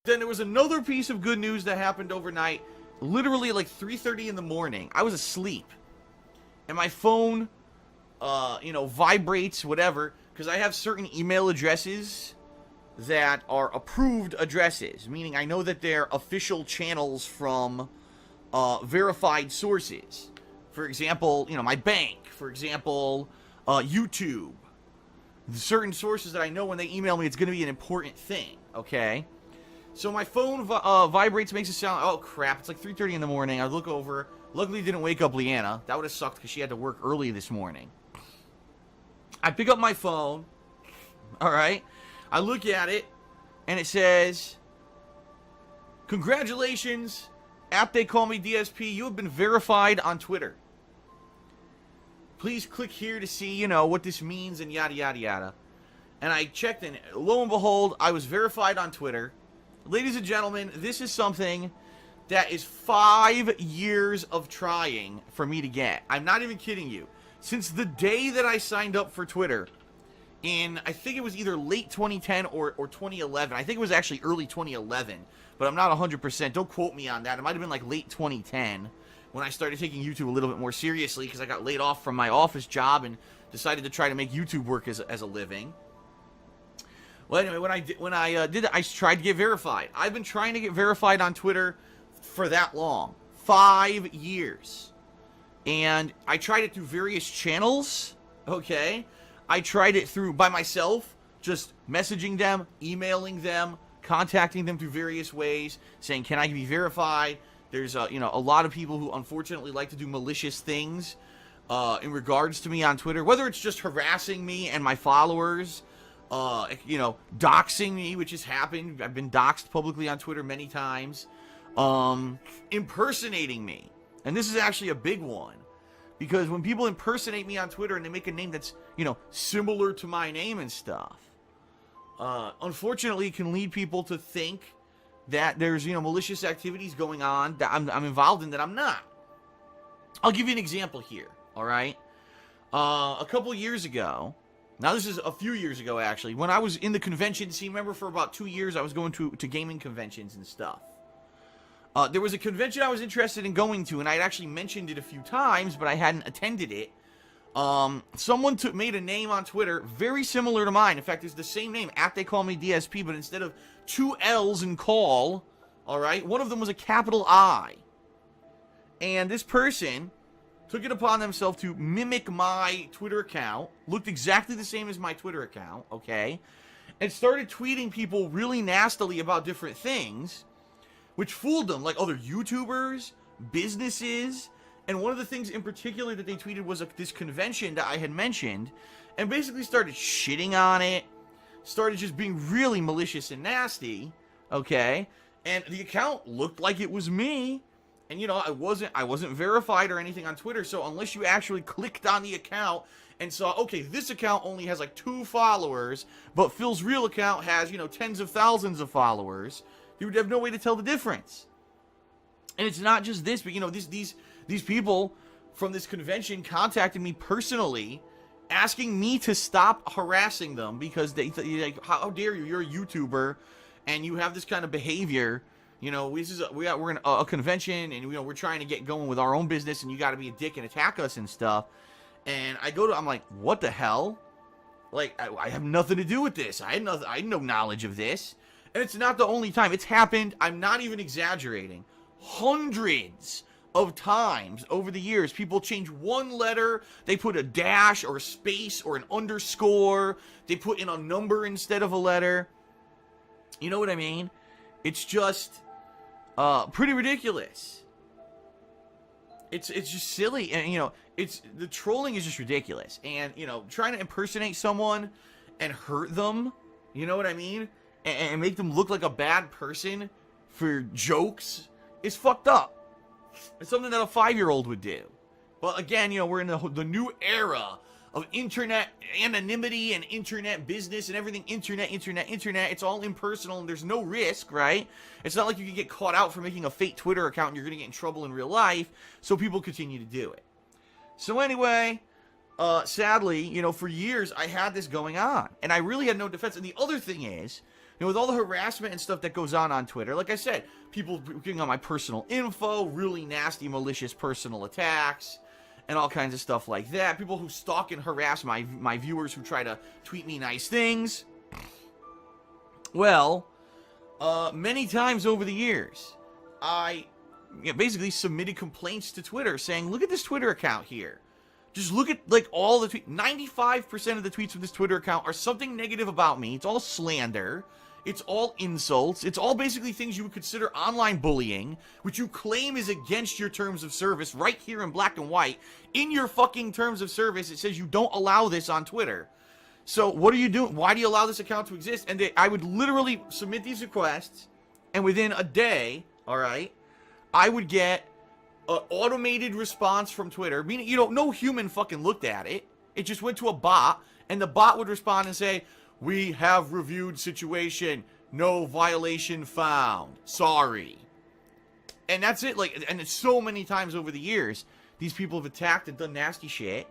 Then there was another piece of good news that happened overnight, literally like 3:30 in the morning. I was asleep, and my phone, vibrates, whatever, because I have certain email addresses that are approved addresses, meaning I know that they're official channels from verified sources. For example, my bank. For example, YouTube. Certain sources that I know when they email me, it's going to be an important thing. Okay. So my phone vibrates, makes it sound, oh crap, it's like 3:30 in the morning. I look over. Luckily, didn't wake up Leanna. That would have sucked because she had to work early this morning. I pick up my phone. All right. I look at it, and it says, "Congratulations, app they call me DSP. You have been verified on Twitter. Please click here to see, what this means and yada, yada, yada." And I checked, and lo and behold, I was verified on Twitter. Ladies and gentlemen, this is something that is 5 years of trying for me to get. I'm not even kidding you. Since the day that I signed up for Twitter in, I think it was either late 2010 or 2011. I think it was actually early 2011, but I'm not 100%. Don't quote me on that. It might have been like late 2010 when I started taking YouTube a little bit more seriously because I got laid off from my office job and decided to try to make YouTube work as a living. Well, anyway, when I did it, I tried to get verified. I've been trying to get verified on Twitter for that long. 5 years. And I tried it through various channels, okay? I tried it through by myself, just messaging them, emailing them, contacting them through various ways, saying, can I be verified? There's, a lot of people who unfortunately like to do malicious things in regards to me on Twitter, whether it's just harassing me and my followers, doxing me, which has happened. I've been doxed publicly on Twitter many times. Impersonating me. And this is actually a big one. Because when people impersonate me on Twitter and they make a name that's, similar to my name and stuff, unfortunately it can lead people to think that there's, malicious activities going on that I'm involved in that I'm not. I'll give you an example here, all right? A couple years ago, now this is a few years ago actually, when I was in the convention scene, remember for about 2 years I was going to gaming conventions and stuff. There was a convention I was interested in going to, and I had actually mentioned it a few times, but I hadn't attended it. Someone made a name on Twitter very similar to mine. In fact, it's the same name, they call me DSP, but instead of 2 L's in call, alright, one of them was a capital I. And this person took it upon themselves to mimic my Twitter account, looked exactly the same as my Twitter account, okay, and started tweeting people really nastily about different things, which fooled them, like other YouTubers, businesses, and one of the things in particular that they tweeted was this convention that I had mentioned, and basically started shitting on it, started just being really malicious and nasty, okay, and the account looked like it was me, and I wasn't verified or anything on Twitter, so unless you actually clicked on the account and saw, okay, this account only has like 2 followers, but Phil's real account has, tens of thousands of followers, you would have no way to tell the difference. And it's not just this, but these people from this convention contacted me personally, asking me to stop harassing them because they like, how dare you? You're a YouTuber, and you have this kind of behavior. We're in a convention, and we're trying to get going with our own business, and you got to be a dick and attack us and stuff. And I'm like, what the hell? Like, I have nothing to do with this. I had no knowledge of this. And it's not the only time. It's happened, I'm not even exaggerating, hundreds of times over the years. People change one letter, they put a dash or a space or an underscore, they put in a number instead of a letter. You know what I mean? It's just pretty ridiculous. It's just silly, and the trolling is just ridiculous. And trying to impersonate someone and hurt them, you know what I mean? And make them look like a bad person for jokes is fucked up. It's something that a 5-year-old would do. But again, we're in the new era of internet anonymity and internet business and everything internet. It's all impersonal and there's no risk, right? It's not like you can get caught out for making a fake Twitter account and you're going to get in trouble in real life, so people continue to do it. So anyway, sadly, for years I had this going on and I really had no defense. And the other thing is with all the harassment and stuff that goes on Twitter, like I said, people getting on my personal info, really nasty, malicious personal attacks, and all kinds of stuff like that. People who stalk and harass my viewers who try to tweet me nice things. Well, many times over the years, I basically submitted complaints to Twitter saying, look at this Twitter account here. Just look at, like, all the tweets. 95% of the tweets from this Twitter account are something negative about me. It's all slander. It's all insults. It's all basically things you would consider online bullying, which you claim is against your terms of service right here in black and white. In your fucking terms of service, it says you don't allow this on Twitter. So what are you doing? Why do you allow this account to exist? And I would literally submit these requests, and within a day, all right, I would get an automated response from Twitter, meaning, no human fucking looked at it. It just went to a bot, and the bot would respond and say, we have reviewed situation. No violation found. Sorry. And that's it. And it's so many times over the years, these people have attacked and done nasty shit.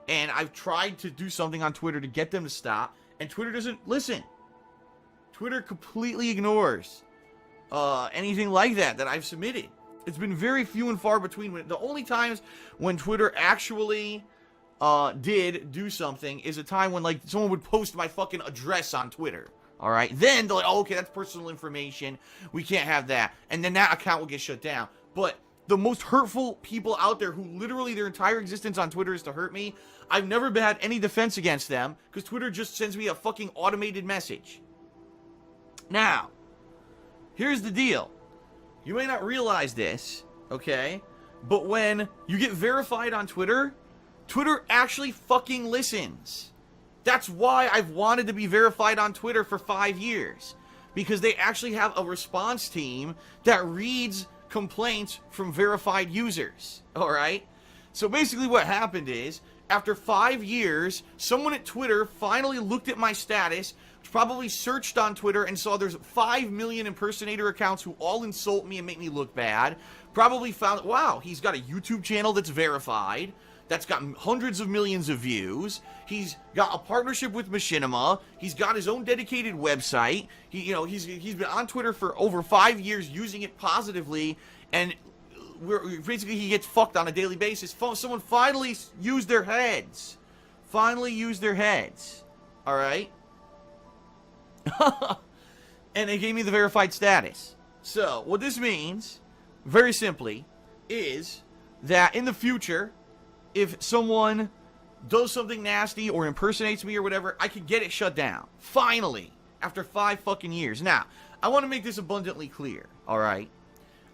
And I've tried to do something on Twitter to get them to stop. And Twitter doesn't listen. Twitter completely ignores anything like that I've submitted. It's been very few and far between. The only times when Twitter actually did do something is a time when, like, someone would post my fucking address on Twitter. All right, then they're like, oh, okay, that's personal information. We can't have that, and then that account will get shut down. But the most hurtful people out there, who literally their entire existence on Twitter is to hurt me, I've never had any defense against them because Twitter just sends me a fucking automated message. Now, here's the deal. You may not realize this, okay? But when you get verified on Twitter, Twitter actually fucking listens. That's why I've wanted to be verified on Twitter for 5 years. Because they actually have a response team that reads complaints from verified users. Alright? So basically what happened is, after 5 years, someone at Twitter finally looked at my status, probably searched on Twitter and saw there's 5 million impersonator accounts who all insult me and make me look bad. Probably found, wow, he's got a YouTube channel that's verified, that's got hundreds of millions of views. He's got a partnership with Machinima. He's got his own dedicated website. He's been on Twitter for over 5 years, using it positively, and basically he gets fucked on a daily basis. Someone finally used their heads. All right. And they gave me the verified status. So what this means, very simply, is that in the future, if someone does something nasty or impersonates me or whatever, I can get it shut down. Finally, after 5 fucking years. Now, I want to make this abundantly clear, alright?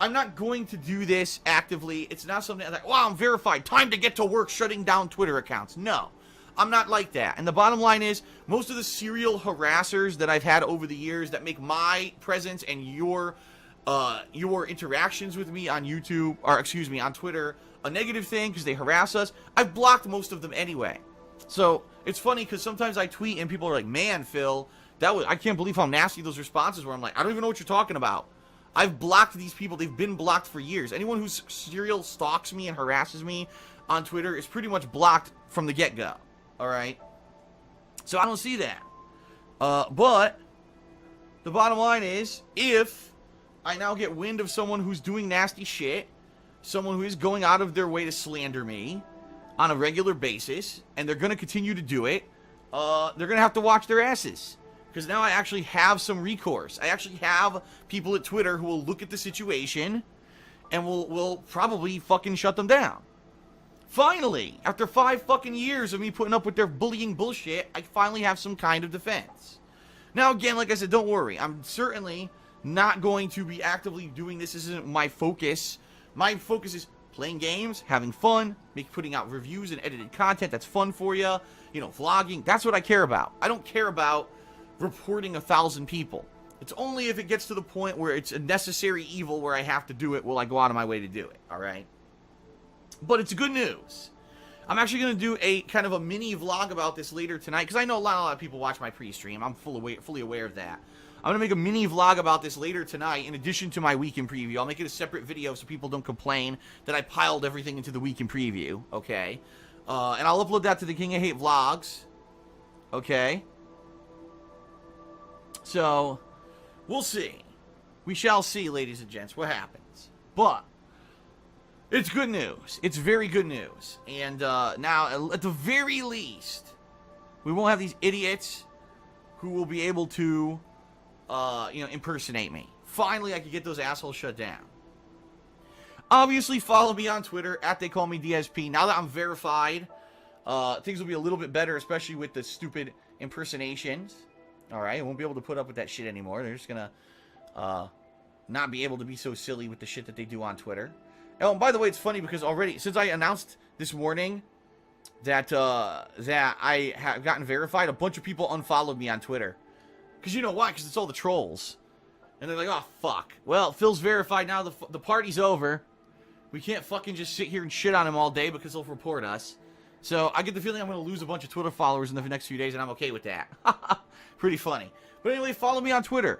I'm not going to do this actively. It's not something I'm like, wow, I'm verified. Time to get to work shutting down Twitter accounts. No, I'm not like that. And the bottom line is, most of the serial harassers that I've had over the years that make my presence and your interactions with me on YouTube, or excuse me, on Twitter, a negative thing because they harass us, I've blocked most of them anyway. So it's funny because sometimes I tweet and people are like, man, Phil, I can't believe how nasty those responses were. I'm like, I don't even know what you're talking about. I've blocked these people. They've been blocked for years. Anyone who serial stalks me and harasses me on Twitter is pretty much blocked from the get-go. Alright? So I don't see that. But the bottom line is, if I now get wind of someone who's doing nasty shit, someone who is going out of their way to slander me on a regular basis, and they're going to continue to do it, they're going to have to watch their asses. Because now I actually have some recourse. I actually have people at Twitter who will look at the situation and will probably fucking shut them down. Finally, after 5 fucking years of me putting up with their bullying bullshit, I finally have some kind of defense. Now again, like I said, don't worry. I'm certainly not going to be actively doing this. This isn't my focus. My focus is playing games, having fun, putting out reviews and edited content that's fun for you, vlogging. That's what I care about. I don't care about reporting 1,000 people. It's only if it gets to the point where it's a necessary evil where I have to do it will I go out of my way to do it, alright? But it's good news. I'm actually going to do a kind of a mini vlog about this later tonight, because I know a lot of people watch my pre-stream. I'm fully aware of that. I'm going to make a mini vlog about this later tonight, in addition to my week in preview. I'll make it a separate video so people don't complain that I piled everything into the week in preview, okay? And I'll upload that to the King of Hate vlogs, okay? So, we'll see. We shall see, ladies and gents, what happens. But, it's good news. It's very good news. And now, at the very least, we won't have these idiots who will be able to, impersonate me. Finally, I can get those assholes shut down. Obviously, follow me on Twitter, @TheyCallMeDSP. Now that I'm verified, things will be a little bit better, especially with the stupid impersonations. Alright, I won't be able to put up with that shit anymore. They're just gonna, not be able to be so silly with the shit that they do on Twitter. Oh, and by the way, it's funny because already, since I announced this morning that I have gotten verified, a bunch of people unfollowed me on Twitter. Because you know why? Because it's all the trolls. And they're like, oh, fuck. Well, Phil's verified now, the party's over. We can't fucking just sit here and shit on him all day because he'll report us. So, I get the feeling I'm going to lose a bunch of Twitter followers in the next few days, and I'm okay with that. Pretty funny. But anyway, follow me on Twitter.